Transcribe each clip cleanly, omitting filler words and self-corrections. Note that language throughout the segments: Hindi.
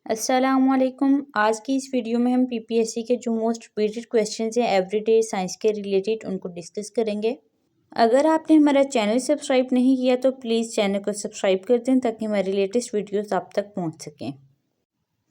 अस्सलामुअलैकुम। आज की इस वीडियो में हम पीपीएससी के जो मोस्ट रिपीटेड क्वेश्चंस हैं एवरीडे साइंस के रिलेटेड उनको डिस्कस करेंगे। अगर आपने हमारा चैनल सब्सक्राइब नहीं किया तो प्लीज़ चैनल को सब्सक्राइब कर दें ताकि हमारी लेटेस्ट वीडियोस आप तक पहुंच सकें।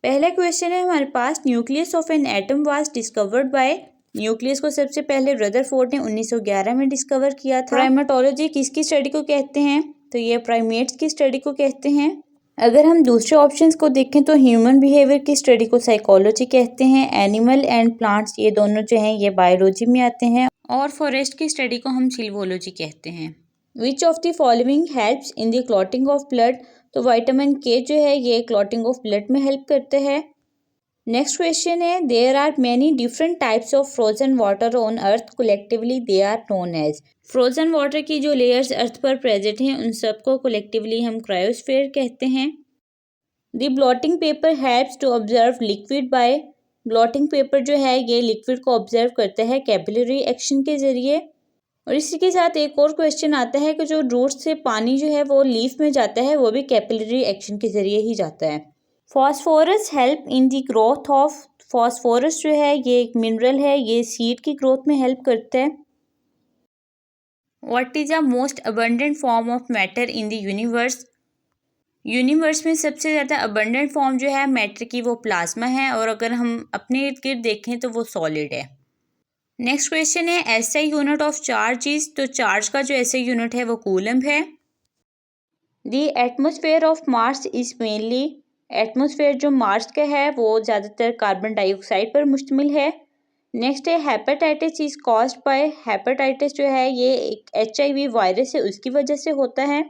पहला क्वेश्चन है हमारे पास, nucleus of an atom was discovered by. Nucleus को सबसे पहले रदरफोर्ड ने 1911 में डिस्कवर किया था। प्राइमेटोलॉजी किसकी स्टडी को कहते हैं? तो ये प्राइमेट्स की स्टडी को कहते हैं। अगर हम दूसरे ऑप्शंस को देखें तो ह्यूमन बिहेवियर की स्टडी को साइकोलॉजी कहते हैं। एनिमल एंड प्लांट्स ये दोनों जो हैं ये बायोलॉजी में आते हैं। और फॉरेस्ट की स्टडी को हम सिल्वोलॉजी कहते हैं। Which of the following helps in the clotting of blood? तो विटामिन के जो है ये क्लॉटिंग ऑफ ब्लड में हेल्प करते हैं। नेक्स्ट क्वेश्चन है, there are many different types of frozen water on earth, collectively they are known as. Frozen water की जो लेयर्स अर्थ पर प्रेजेंट हैं उन सबको कलेक्टिवली हम क्रायोस्फीयर कहते हैं। The blotting paper helps to observe liquid by. Blotting paper जो है ये लिक्विड को ऑब्जर्व करता है कैपिलरी एक्शन के जरिए। और इसी के साथ एक और क्वेश्चन आता है कि जो रूट से पानी जो है वो लीफ में जाता है वो भी कैपिलरी एक्शन के जरिए ही जाता है। Phosphorus help in the growth of. Phosphorus जो है ये एक मिनरल है, ये सीड की ग्रोथ में हेल्प करता है। What is the most abundant form of matter in the universe? Universe में सबसे ज़्यादा अबंडेंट फॉर्म जो है मैटर की वो प्लाज्मा है, और अगर हम अपने इर्द गिर्द देखें तो वो सॉलिड है। नेक्स्ट क्वेश्चन है, SI unit of charge is. तो चार्ज का जो एसआई यूनिट है वो कूलम है। The atmosphere of Mars is mainly. Atmosphere जो मार्स का है वो ज़्यादातर कार्बन डाइऑक्साइड पर मुश्तमिल है। नेक्स्ट है, hepatitis is caused by. Hepatitis जो है ये एक HIV वायरस है उसकी वजह से होता है।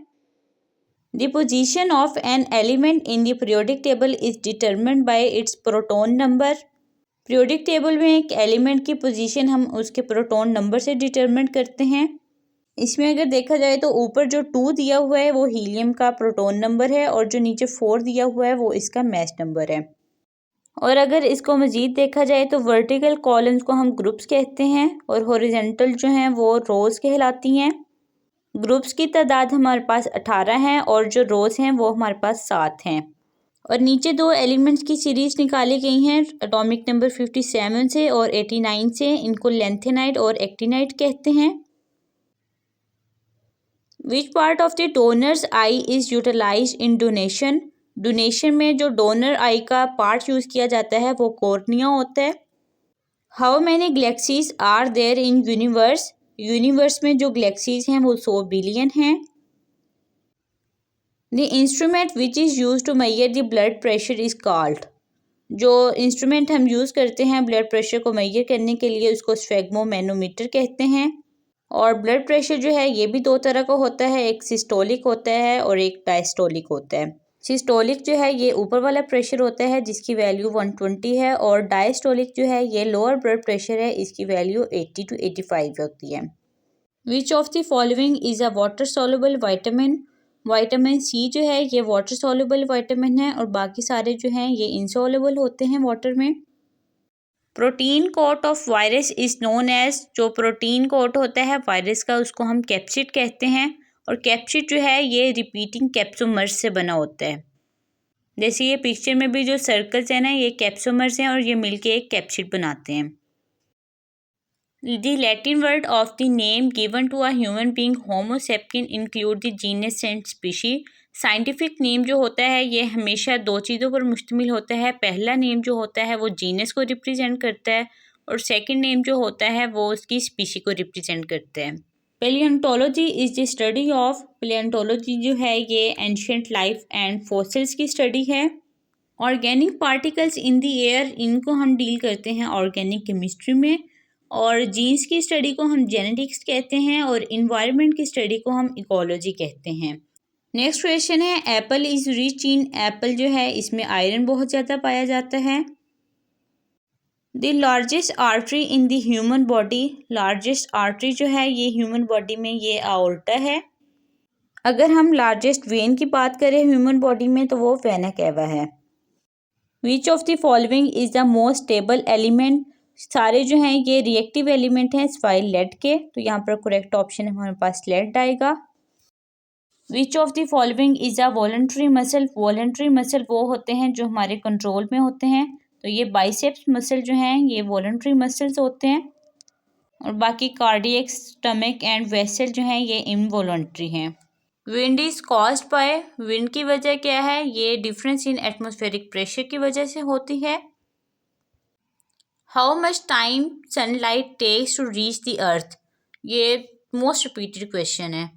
The position of an element in the periodic table is determined bye it's proton number. Periodic table में एक एलिमेंट की पोजीशन हम उसके प्रोटॉन नंबर से डिटरमिन करते हैं। इसमें अगर देखा जाए तो ऊपर जो 2 दिया हुआ है वो हीलियम का प्रोटॉन नंबर है, और जो नीचे 4 दिया हुआ है वो इसका मास नंबर है। और अगर इसको मज़ीद देखा जाए तो वर्टिकल कॉलम्स को हम ग्रुप्स कहते हैं, और हॉरिजॉन्टल जो हैं वो रोज़ कहलाती हैं। ग्रुप्स की तादाद हमारे पास 18 हैं, और जो रोज़ हैं वो हमारे पास 7 हैं। और नीचे 2 एलिमेंट्स की सीरीज़ निकाली गई हैं एटॉमिक नंबर 57 से और 89 से। इनको लेंथेनाइड और एक्टिनाइड कहते हैं। Which part of the donor's eye is utilise in donation? Donation में जो डोनर आई का पार्ट यूज़ किया जाता है वो कॉर्निया होता है। How many galaxies are there in universe? Universe में जो गैलेक्सीज हैं वो 100 बिलियन हैं। The instrument which is use to measure the blood pressure is called. जो इंस्ट्रूमेंट हम यूज़ करते हैं ब्लड प्रेशर को मेजर करने के लिए उसको स्फेग्मोमैनोमीटर कहते हैं। और ब्लड प्रेशर जो है ये भी 2 तरह का होता है, एक सिस्टोलिक होता है और एक डायस्टोलिक होता है। सिस्टोलिक जो है ये ऊपर वाला प्रेशर होता है जिसकी वैल्यू 120 है, और डायस्टोलिक जो है ये लोअर ब्लड प्रेशर है, इसकी वैल्यू 80 to 85 होती है। Which of the following is a water soluble vitamin? Vitamin C जो है ये वाटर सॉल्युबल विटामिन है, और बाकी सारे जो हैं ये इनसॉल्युबल होते हैं वाटर में। Protein coat of virus is known as. जो प्रोटीन कोट होता है वायरस का उसको हम कैप्सिड कहते हैं, और कैप्सिड जो है ये रिपीटिंग कैप्सोमर्स से बना होता है। जैसे ये पिक्चर में भी जो सर्कल्स हैं ना ये कैप्सोमर्स हैं, और ये मिलके एक कैप्सिड बनाते हैं। The Latin word of the name given to a human being homo sapien include the genus and specie. Scientific name जो होता है ये हमेशा 2 चीज़ों पर मुश्तमिल होता है। पहला नेम जो होता है वो जीनस को रिप्रेजेंट करता है, और सेकंड नेम जो होता है वो उसकी स्पीशी को रिप्रेजेंट करता है। पैलियोंटोलॉजी इज़ द स्टडी ऑफ। पैलियोंटोलॉजी जो है ये एंशियंट लाइफ एंड फॉसिल्स की स्टडी है। Organic particles in the air, इनको हम डील करते हैं ऑर्गेनिक केमिस्ट्री में। और जीन्स की स्टडी को हम जेनेटिक्स कहते हैं, और इन्वायरमेंट की स्टडी को हम इकोलॉजी कहते हैं। नेक्स्ट क्वेश्चन है, Apple is rich in. Apple जो है इसमें आयरन बहुत ज़्यादा पाया जाता है। The largest artery in the human body. Largest artery जो है ये ह्यूमन बॉडी में ये आओर्टा है। अगर हम लार्जेस्ट वेन की बात करें ह्यूमन बॉडी में तो वो वेना कैवा है। Which of the following is the most stable element? सारे जो हैं ये रिएक्टिव एलिमेंट हैं सिवाय लेड के, तो यहाँ पर करेक्ट ऑप्शन हमारे पास लेड आएगा। विच of the following is a voluntary muscle. Voluntary muscle वो होते हैं जो हमारे कंट्रोल में होते हैं, तो ये बाइसेप्स मसल जो हैं ये वॉलंटरी मसल्स होते हैं, और बाकी कार्डियक, स्टमक एंड वेसल जो हैं ये इनवॉलंटरी हैं। Wind is caused by, wind की वजह क्या है, ये डिफरेंस इन एटमॉस्फेरिक प्रेशर की वजह से होती है। How much time sunlight takes to reach the earth, ये मोस्ट रिपीटेड क्वेश्चन है।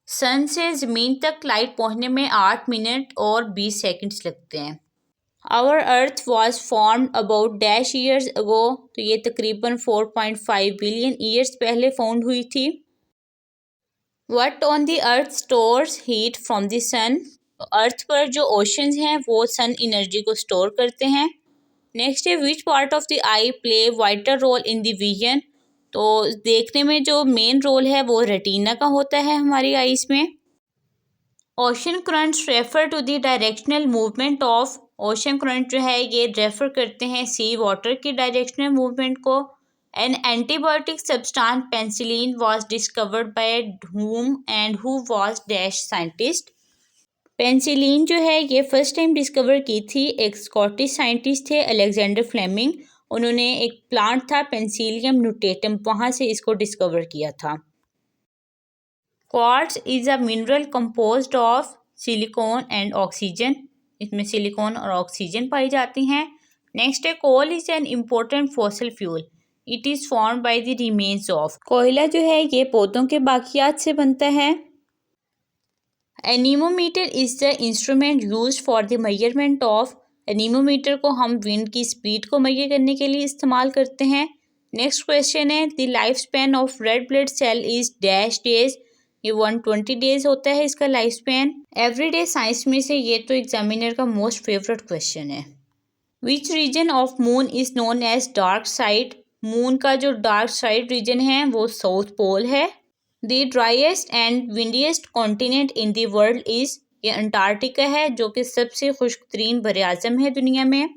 सन से ज़मीन तक लाइट पहुंचने में 8 मिनट और 20 सेकंड्स लगते हैं। Our earth was formed about dash years ago, तो ये तकरीबन 4.5 बिलियन ईयर्स पहले फाउंड हुई थी। What on the earth stores heat from the sun, earth पर जो ओशंस हैं वो सन एनर्जी को स्टोर करते हैं। नेक्स्ट है which part of the eye play wider role in the vision, तो देखने में जो मेन रोल है वो रेटिना का होता है हमारी आईज में। Ocean currents refer to the directional movement of, ocean current जो है ये रेफर करते हैं सी वाटर की डायरेक्शनल मूवमेंट को। An antibiotic substance penicillin was discovered by whom and who was dash scientist. Penicillin जो है ये फर्स्ट टाइम डिस्कवर की थी एक स्कॉटिश साइंटिस्ट थे अलेक्जेंडर फ्लेमिंग, उन्होंने एक प्लांट था पेंसिलियम न्यूटेटम, वहाँ से इसको डिस्कवर किया था। Quartz is a mineral composed of silicon and oxygen, इसमें सिलिकॉन और ऑक्सीजन पाई जाती हैं। नेक्स्ट है coal is an important fossil fuel, it is formed by the remains of, कोयला जो है ये पौधों के बाकियात से बनता है। Anemometer is the instrument used for the measurement of, anemometer को हम विंड की स्पीड को मेजर करने के लिए इस्तेमाल करते हैं। नेक्स्ट क्वेश्चन है the life span of red blood cell is dash days, ये 120 डेज होता है इसका लाइफ स्पैन। एवरीडे साइंस में से ये तो एग्जामिनर का मोस्ट फेवरेट क्वेश्चन है। Which region of moon is known as dark side, moon का जो डार्क साइड रीजन है वो साउथ पोल है। The driest and windiest continent in the world is, ये अंटार्कटिका है जो कि सबसे खुश्क तरीन बरआज़म है दुनिया में।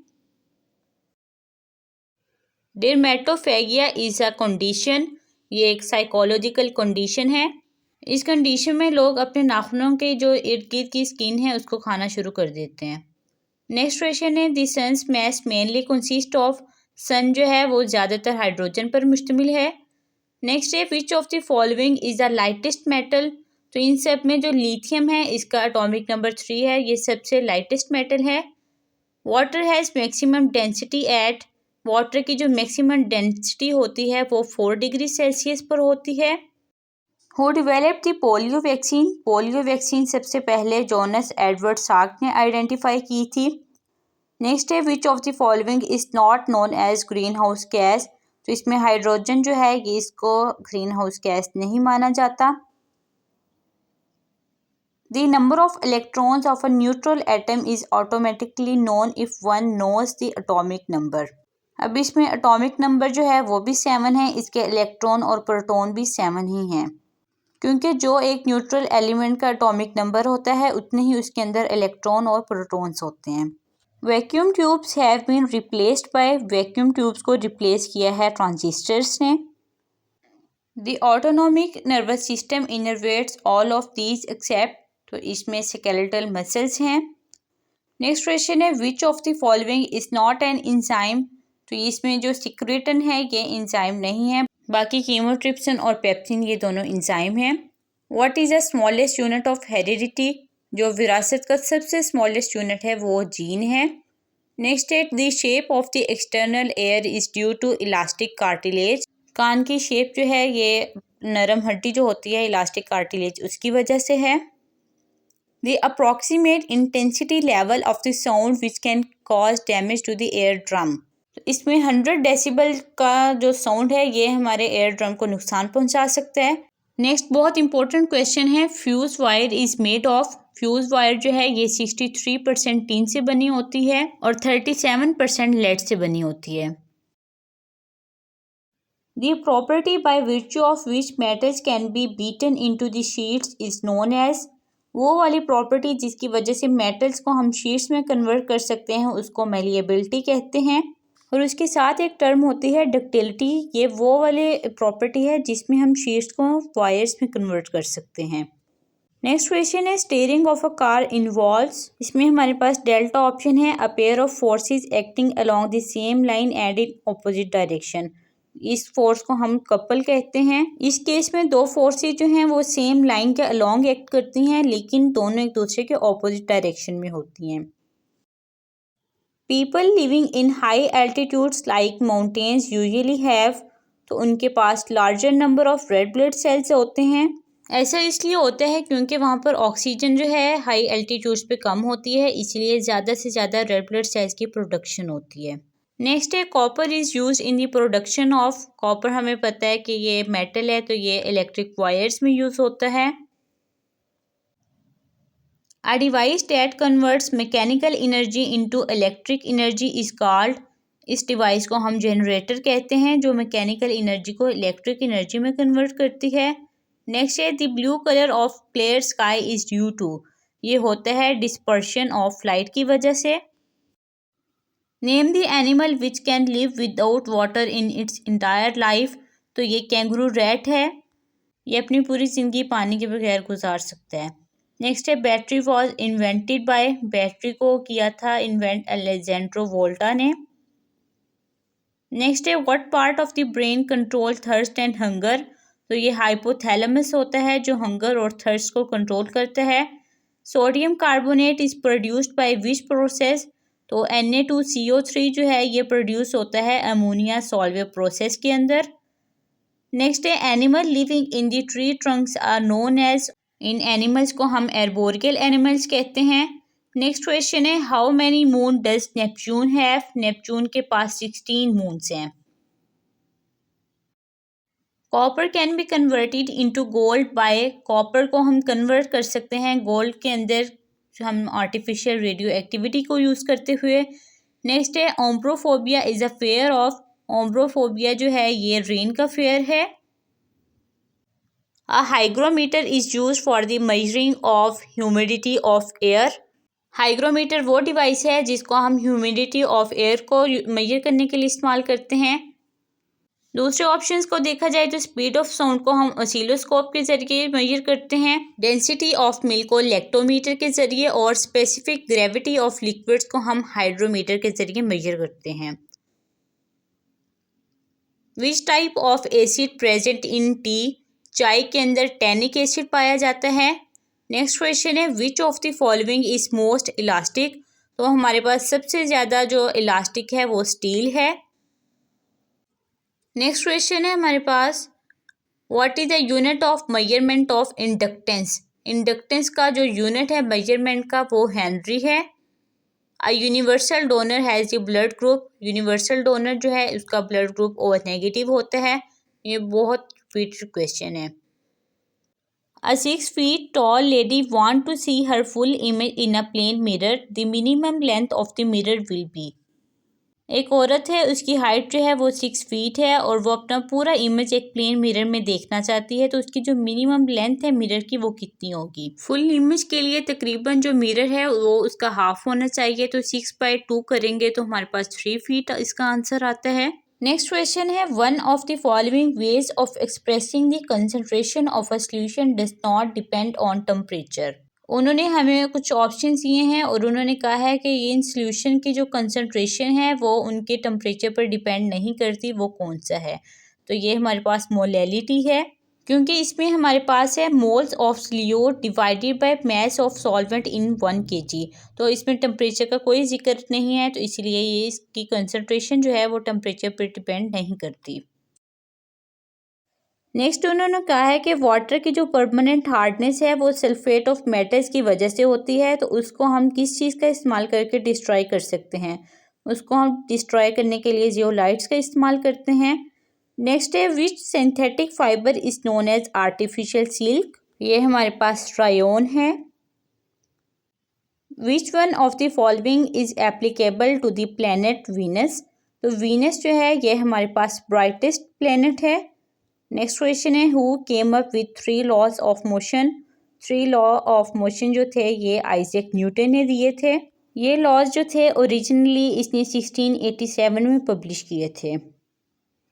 डर्मेटोफेगिया इज़ अ कंडीशन, ये एक साइकोलॉजिकल कंडीशन है, इस कंडीशन में लोग अपने नाखूनों के जो इर्द गिर्द की स्किन है उसको खाना शुरू कर देते हैं। नेक्स्ट क्वेश्चन है the sun's mass mainly consist of, sun जो है वो ज़्यादातर हाइड्रोजन पर मुश्तमिल है। नेक्स्ट है which of the following is the lightest metal, तो इन सब में जो लिथियम है इसका एटॉमिक नंबर 3 है, ये सबसे लाइटेस्ट मेटल है। Water has maximum density at, water की जो मैक्सिमम डेंसिटी होती है वो 4 डिग्री सेल्सियस पर होती है। Who develop the polio vaccine, polio vaccine सबसे पहले जोनस एडवर्ड साक ने आइडेंटिफाई की थी। नेक्स्ट है which of the following is not known as green house gas, तो इसमें हाइड्रोजन जो है ये इसको ग्रीन हाउस गैस नहीं माना जाता। The number of electrons of a neutral atom is automatically known if one knows the atomic number, अब इसमें एटॉमिक नंबर जो है वो भी 7 है, इसके इलेक्ट्रॉन और प्रोटॉन भी 7 ही हैं, क्योंकि जो एक न्यूट्रल एलिमेंट का एटॉमिक नंबर होता है उतने ही उसके अंदर इलेक्ट्रॉन और प्रोटॉन्स होते हैं। Vacuum tubes have been replaced by, vacuum tubes को रिप्लेस किया है ट्रांजिस्टर्स ने। The autonomic nervous system innervates all of these except, तो इसमें स्केलेटल मसल्स हैं। नेक्स्ट क्वेश्चन है which of the following is not an enzyme, तो इसमें जो सिक्रेटन है ये इंजाइम नहीं है, बाकी कीमोट्रिप्सिन और पेप्सिन ये दोनों इंजाइम हैं। What is the smallest unit of heredity, जो विरासत का सबसे स्मॉलेस्ट यूनिट है वो जीन है। नेक्स्ट है the shape of the external ear is due to elastic cartilage, कान की शेप जो है ये नरम हड्डी जो होती है इलास्टिक कार्टिलेज उसकी वजह से है। The approximate intensity level of the sound which can cause damage to the eardrum, तो इसमें 100 डेसिबल का जो साउंड है ये हमारे एयर ड्रम को नुकसान पहुंचा सकता है। नेक्स्ट बहुत इंपॉर्टेंट क्वेश्चन है fuse wire is made of, fuse wire जो है ये 63% टीन से बनी होती है और 37% लेड से बनी होती है। The property by virtue of which metals can be beaten into the sheets is known as, वो वाली प्रॉपर्टी जिसकी वजह से मेटल्स को हम शीट्स में कन्वर्ट कर सकते हैं उसको मेलिएबिलिटी कहते हैं। और उसके साथ एक टर्म होती है डक्टिलिटी, ये वो वाली प्रॉपर्टी है जिसमें हम शीट्स को वायर्स में कन्वर्ट कर सकते हैं। नेक्स्ट क्वेश्चन है steering of a car involves, इसमें हमारे पास डेल्टा ऑप्शन है, a pair of forces acting along the same line and in opposite direction. इस फोर्स को हम कपल कहते हैं। इस केस में दो फोर्सेस जो हैं वो सेम लाइन के अलोंग एक्ट करती हैं, लेकिन दोनों एक दूसरे के ऑपोजिट डायरेक्शन में होती हैं। People living in high altitudes like mountains usually have, तो उनके पास larger number of red blood cells होते हैं। ऐसा इसलिए होता है क्योंकि वहाँ पर ऑक्सीजन जो है हाई एल्टीट्यूड्स पे कम होती है, इसलिए ज़्यादा से ज़्यादा रेड ब्लड सेल्स की प्रोडक्शन होती है। नेक्स्ट है copper is use in the production of, copper हमें पता है कि ये मेटल है, तो ये इलेक्ट्रिक वायर्स में यूज़ होता है। A device that converts mechanical energy into electric energy is called, इस डिवाइस को हम जनरेटर कहते हैं जो मैकेनिकल एनर्जी को इलेक्ट्रिक एनर्जी में कन्वर्ट करती है। नेक्स्ट है the blue colour of clear sky is due to, ये होता है डिस्पर्शन ऑफ लाइट की वजह से। Name the animal which can live without water in its entire life, तो ये कैंगरू रैट है, ये अपनी पूरी ज़िंदगी पानी के बगैर गुजार सकता है। नेक्स्ट है battery was invented by, battery को किया था इन्वेंट अलेजेंड्रो वोल्टा ने। नेक्स्ट है what part of the brain control thirst and hunger, तो ये हाइपोथैलेमस होता है जो हंगर और थर्स्ट को कंट्रोल करता है। Sodium carbonate is produced by which process, तो Na2CO3 जो है ये प्रोड्यूस होता है अमोनिया सॉल्वेबल प्रोसेस के अंदर। नेक्स्ट है animal living in the tree trunks are known as, इन एनिमल्स को हम एर्बोरिकल एनिमल्स कहते हैं। नेक्स्ट क्वेश्चन है how many moon does Neptune have, Neptune के पास 16 मून्स हैं। Copper can be converted into gold by, copper को हम कन्वर्ट कर सकते हैं गोल्ड के अंदर हम आर्टिफिशियल रेडियो एक्टिविटी को यूज़ करते हुए। नेक्स्ट है ombrophobia is a fear of, ombrophobia जो है ये रेन का फेयर है। A hygrometer is use for the measuring of humidity of air, hygrometer वो डिवाइस है जिसको हम ह्यूमिडिटी ऑफ एयर को मेजर करने के लिए इस्तेमाल करते हैं। दूसरे ऑप्शंस को देखा जाए तो स्पीड ऑफ साउंड को हम ऑसिलोस्कोप के जरिए मेजर करते हैं, डेंसिटी ऑफ मिल्क को लैक्टोमीटर के जरिए, और स्पेसिफिक ग्रेविटी ऑफ लिक्विड्स को हम हाइड्रोमीटर के जरिए मेजर करते हैं। Which type of acid present in T, चाय के अंदर टैनिक एसिड पाया जाता है। नेक्स्ट क्वेश्चन है which of the following is most elastic, तो हमारे पास सबसे ज़्यादा जो इलास्टिक है वो स्टील है। नेक्स्ट क्वेश्चन है हमारे पास what is the unit of measurement of inductance, inductance का जो यूनिट है मेजरमेंट का वो हेनरी है। A universal donor has a blood group, universal donor जो है उसका ब्लड ग्रुप ओ नेगेटिव होता है। ये बहुत फिट क्वेश्चन है। A 6 feet tall lady want to see her full image in a plane mirror. The minimum length of the mirror will be. एक औरत है उसकी हाइट जो है वो 6 फीट है और वो अपना पूरा इमेज एक प्लेन मिरर में देखना चाहती है, तो उसकी जो मिनिमम लेंथ है मिरर की वो कितनी होगी। फुल इमेज के लिए तकरीबन जो मिरर है वो उसका हाफ होना चाहिए, तो 6/2 करेंगे तो हमारे पास 3 फीट इसका आंसर आता है। नेक्स्ट क्वेश्चन है one of the following ways of expressing the concentration of a solution does not depend on temperature, उन्होंने हमें कुछ ऑप्शन दिए हैं और उन्होंने कहा है कि ये इन सॉल्यूशन की जो कंसंट्रेशन है वो उनके टेम्परेचर पर डिपेंड नहीं करती, वो कौन सा है। तो ये हमारे पास मोलैलिटी है, क्योंकि इसमें हमारे पास है moles of solute divided by mass of solvent in 1 kg, तो इसमें टेम्परेचर का कोई जिक्र नहीं है, तो इसलिए ये इसकी कंसंट्रेशन जो है वो टेम्परेचर पर डिपेंड नहीं करती। नेक्स्ट उन्होंने कहा है कि वाटर की जो परमानेंट हार्डनेस है वो सल्फेट ऑफ मेटल्स की वजह से होती है, तो उसको हम किस चीज़ का इस्तेमाल करके डिस्ट्रॉय कर सकते हैं, उसको हम डिस्ट्रॉय करने के लिए जियोलाइट्स का इस्तेमाल करते हैं। नेक्स्ट है which synthetic fibre is known as artificial silk, ये हमारे पास रायोन है। Which one of the following is applicable to the planet Venus, तो वीनस जो है ये हमारे पास ब्राइटेस्ट प्लैनेट है। नेक्स्ट क्वेश्चन है who came up with 3 laws of motion, 3 law of motion जो थे ये आइजैक न्यूटन ने दिए थे। ये लॉज जो थे ओरिजिनली इसने 1687 में पब्लिश किए थे।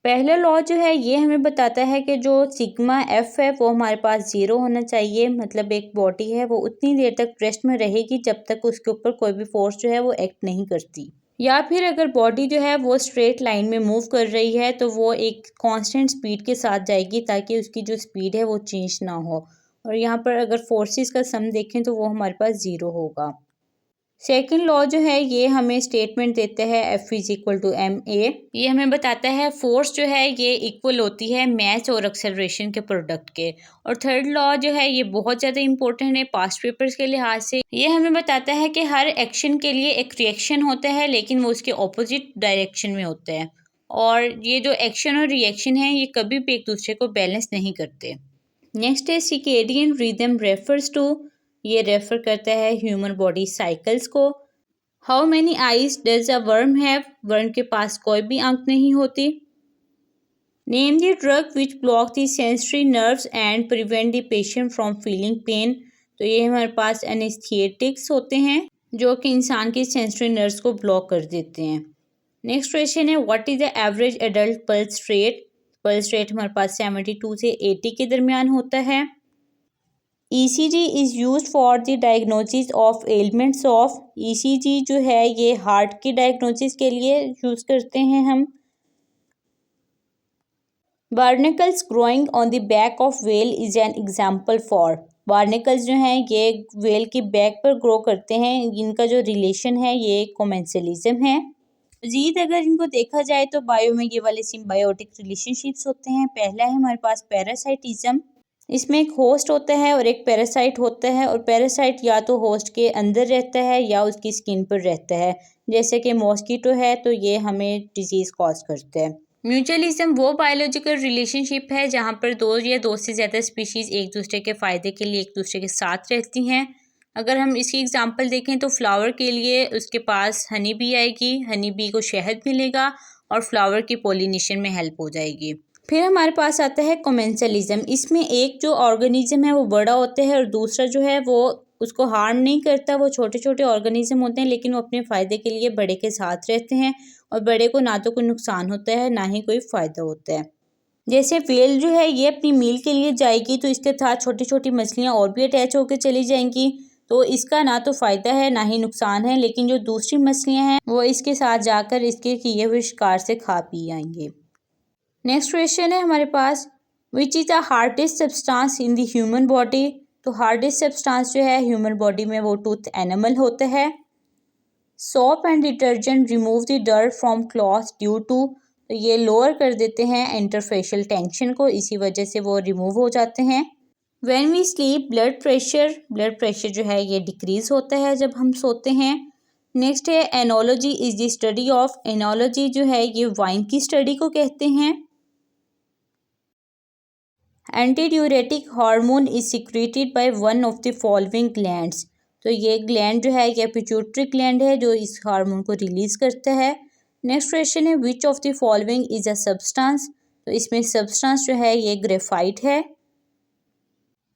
पहला लॉ जो है ये हमें बताता है कि जो सिग्मा एफ है वो हमारे पास 0 होना चाहिए, मतलब एक बॉडी है वो उतनी देर तक रेस्ट में रहेगी जब तक उसके ऊपर कोई भी फोर्स जो है वो एक्ट नहीं करती। या फिर अगर बॉडी जो है वो स्ट्रेट लाइन में मूव कर रही है तो वो एक कांस्टेंट स्पीड के साथ जाएगी ताकि उसकी जो स्पीड है वो चेंज ना हो। और यहाँ पर अगर फोर्सेस का सम देखें तो वो हमारे पास 0 होगा। सेकंड लॉ जो है ये हमें स्टेटमेंट देता है F is equal to M A. ये हमें बताता है फोर्स जो है ये इक्वल होती है मास और एक्सेलरेशन के प्रोडक्ट के। और थर्ड लॉ जो है ये बहुत ज़्यादा इंपॉर्टेंट है पास्ट पेपर्स के लिहाज से। ये हमें बताता है कि हर एक्शन के लिए एक रिएक्शन होता है लेकिन वो उसके ऑपोजिट डायरेक्शन में होता है, और ये जो एक्शन और रिएक्शन है ये कभी भी एक दूसरे को बैलेंस नहीं करते। नेक्स्ट है सर्केडियन रिदम रेफर्स टू, ये रेफर करता है ह्यूमन बॉडी साइकिल्स को। How many eyes does a worm have, worm के पास कोई भी आंख नहीं होती। Name the drug which block the sensory nerves and prevent the patient from feeling pen, तो ये हमारे पास एनेस्थेटिक्स होते हैं जो कि इंसान की सेंसरी नर्व्स को ब्लॉक कर देते हैं। नेक्स्ट क्वेश्चन है what is the average adult pulse rate, pulse rate हमारे पास 72 से 80 के दरमियान होता है। ECG is use for the diagnosis of elements of, ECG जो है ये हार्ट की डायग्नोसिस के लिए यूज़ करते हैं हम। Barnacles growing on the back of well is an example for, barnacles जो हैं ये वेल की बैक पर ग्रो करते हैं, इनका जो रिलेशन है ये कोमेंसलिज्म है। मजीद अगर इनको देखा जाए तो बायो में ये वाले सिम्बायोटिक रिलेशनशिप्स होते हैं। पहला है हमारे पास पैरासाइटिज्म, इसमें एक होस्ट होता है और एक पैरासाइट होता है, और पैरासाइट या तो होस्ट के अंदर रहता है या उसकी स्किन पर रहता है, जैसे कि मॉस्किटो है तो ये हमें डिजीज़ कॉज करता है। म्यूचुअलिज्म वो बायोलॉजिकल रिलेशनशिप है जहाँ पर दो या दो से ज़्यादा स्पीशीज़ एक दूसरे के फ़ायदे के लिए एक दूसरे के साथ रहती हैं। अगर हम इसकी एग्जांपल देखें तो फ्लावर के लिए उसके पास हनी बी आएगी, हनी बी को शहद मिलेगा और फ्लावर की पोलिनेशन में हेल्प हो जाएगी। फिर हमारे पास आता है कोमेंसलिज्म, इसमें एक जो ऑर्गेनिज्म है वो बड़ा होता है और दूसरा जो है वो उसको हार्म नहीं करता। वो छोटे छोटे ऑर्गेनिज्म होते हैं लेकिन वो अपने फ़ायदे के लिए बड़े के साथ रहते हैं, और बड़े को ना तो कोई नुकसान होता है ना ही कोई फ़ायदा होता है। जैसे व्हेल जो है ये अपनी मील के लिए जाएगी तो इसके साथ छोटी छोटी मछलियाँ और भी अटैच होकर चली जाएंगी, तो इसका ना तो फ़ायदा है ना ही नुकसान है, लेकिन जो दूसरी मछलियाँ हैं वो इसके साथ जाकर इसके किए हुए शिकार से खा पी आएंगे। नेक्स्ट क्वेश्चन है हमारे पास which is the hardest substance in the human body, तो हार्डेस्ट सब्सटेंस जो है ह्यूमन बॉडी में वो टूथ एनिमल होता है। Soap and detergent remove the dirt from cloth due to, तो ये लोअर कर देते हैं इंटरफेशियल टेंशन को, इसी वजह से वो रिमूव हो जाते हैं। When we sleep blood pressure जो है ये डिक्रीज होता है जब हम सोते हैं। नेक्स्ट है analogy is the study of, analogy जो है ये वाइन की स्टडी को कहते हैं। एंटीड्यूरेटिक hormone is secreted by one of the following glands, तो ये ग्लैंड जो है ये पिट्यूटरी ग्लैंड है जो इस हार्मोन को रिलीज करता है। नेक्स्ट क्वेश्चन है which of the following is a substance, तो इसमें सब्सटेंस जो है ये ग्रेफाइट है।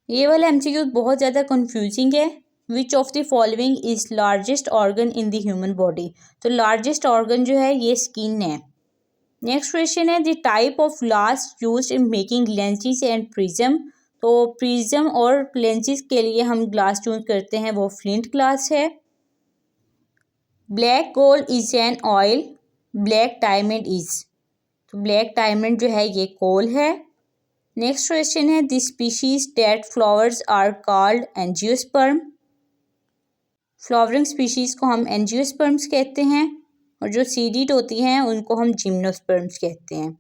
ये वाला एमसीक्यू बहुत ज़्यादा कंफ्यूजिंग है। Which of the following is largest organ in the human body, तो लार्जेस्ट ऑर्गन जो है ये स्किन है। नेक्स्ट क्वेश्चन है the type of glass used in making lenses and prism, तो प्रिज्म और लेंसेज के लिए हम ग्लास यूज करते हैं वो फ्लिंट ग्लास है। Black gold is an oil, black diamond is, तो ब्लैक डायमंड जो है ये कोल है। नेक्स्ट क्वेश्चन है the species that flowers are called angiosperm, flowering species को हम एंजियोस्पर्म्स कहते हैं, और जो सीडिड होती हैं उनको हम जिम्नोस्पर्म्स कहते हैं।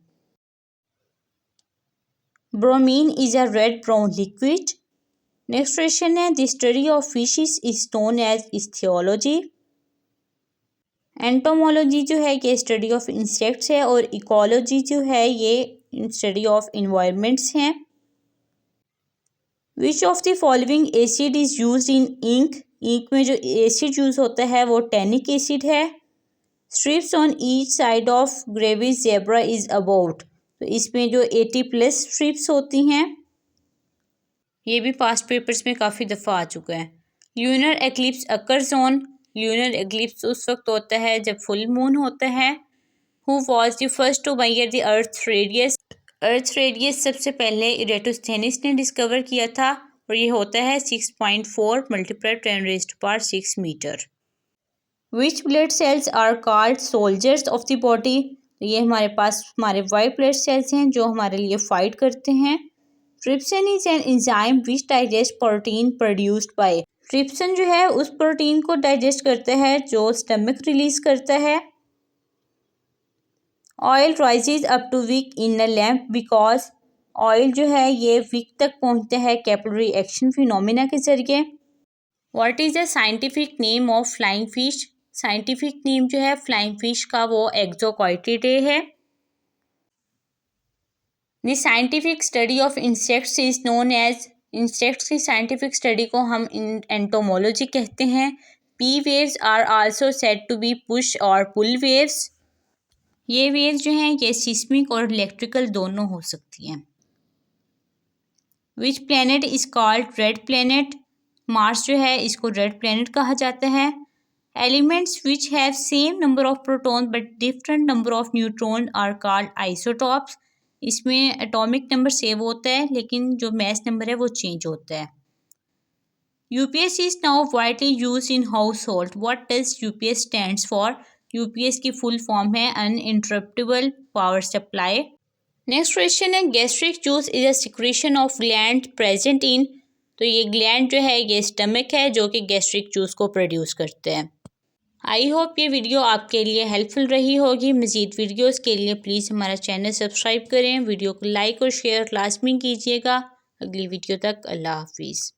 Bromine is a red brown liquid. Next question है the study of fishes is known as ichthyology. Entomology जो है ये स्टडी ऑफ इंसेक्ट्स है, और इकोलॉजी जो है ये स्टडी ऑफ इन्वायरमेंट्स हैं। Which of the following acid is used in ink, ink में जो एसिड यूज होता है वो टैनिक एसिड है। Stripes on each side of Grevy's zebra is about, तो इसमें जो 80+ स्ट्रिप्स होती हैं, ये भी पास्ट पेपर्स में काफ़ी दफ़ा आ चुका है। Lunar eclipse occurs on, lunar eclipse उस वक्त होता है जब फुल मून होता है। Who was the first to measure the earth radius. Earth radius सबसे पहले इरेटोस्थेनिस ने डिस्कवर किया था और ये होता है 6.4 × 10⁻⁶ metre. Which blood cells are called soldiers of the body. तो ये हमारे पास हमारे वाइट ब्लड सेल्स हैं जो हमारे लिए फाइट करते हैं। Trypsin is an enzyme which digest protein produced by. Trypsin जो है उस प्रोटीन को डाइजेस्ट करता है जो स्टमक रिलीज करता है। Oil rises up to wick in a lamp because. Oil जो है ये विक तक पहुंचता है कैपिलरी एक्शन फिनोमिना के जरिए। What is the scientific name of flying fish. Scientific name जो है फ्लाइंग फिश का वो एक्सोकॉटिडे है। The scientific study of insects is known as. Insects की साइंटिफिक स्टडी को हम एंटोमोलॉजी कहते हैं। P waves are also said to be push और पुल वेव्स। ये वेव्स जो हैं ये सिस्मिक और इलेक्ट्रिकल दोनों हो सकती हैं। Which planet is called red planet. Mars जो है इसको रेड प्लैनेट कहा जाता है। Elements which have same number of proton but different number of neutron are called isotopes. इसमें एटॉमिक नंबर सेम होता है लेकिन जो मैस नंबर है वो चेंज होता है। UPS is now widely use in household. What does UPS stands for. UPS की फुल फॉर्म है uninterruptible power supply. Next question है gastric juice is a secretion of gland present in. तो ये ग्लैंड जो है ये स्टमक है जो कि गैस्ट्रिक जूस को प्रोड्यूस करते हैं। आई होप ये वीडियो आपके लिए हेल्पफुल रही होगी। मज़ीद वीडियोस के लिए प्लीज़ हमारा चैनल सब्सक्राइब करें। वीडियो को लाइक और शेयर लाजमी कीजिएगा। अगली वीडियो तक अल्लाह हाफिज़।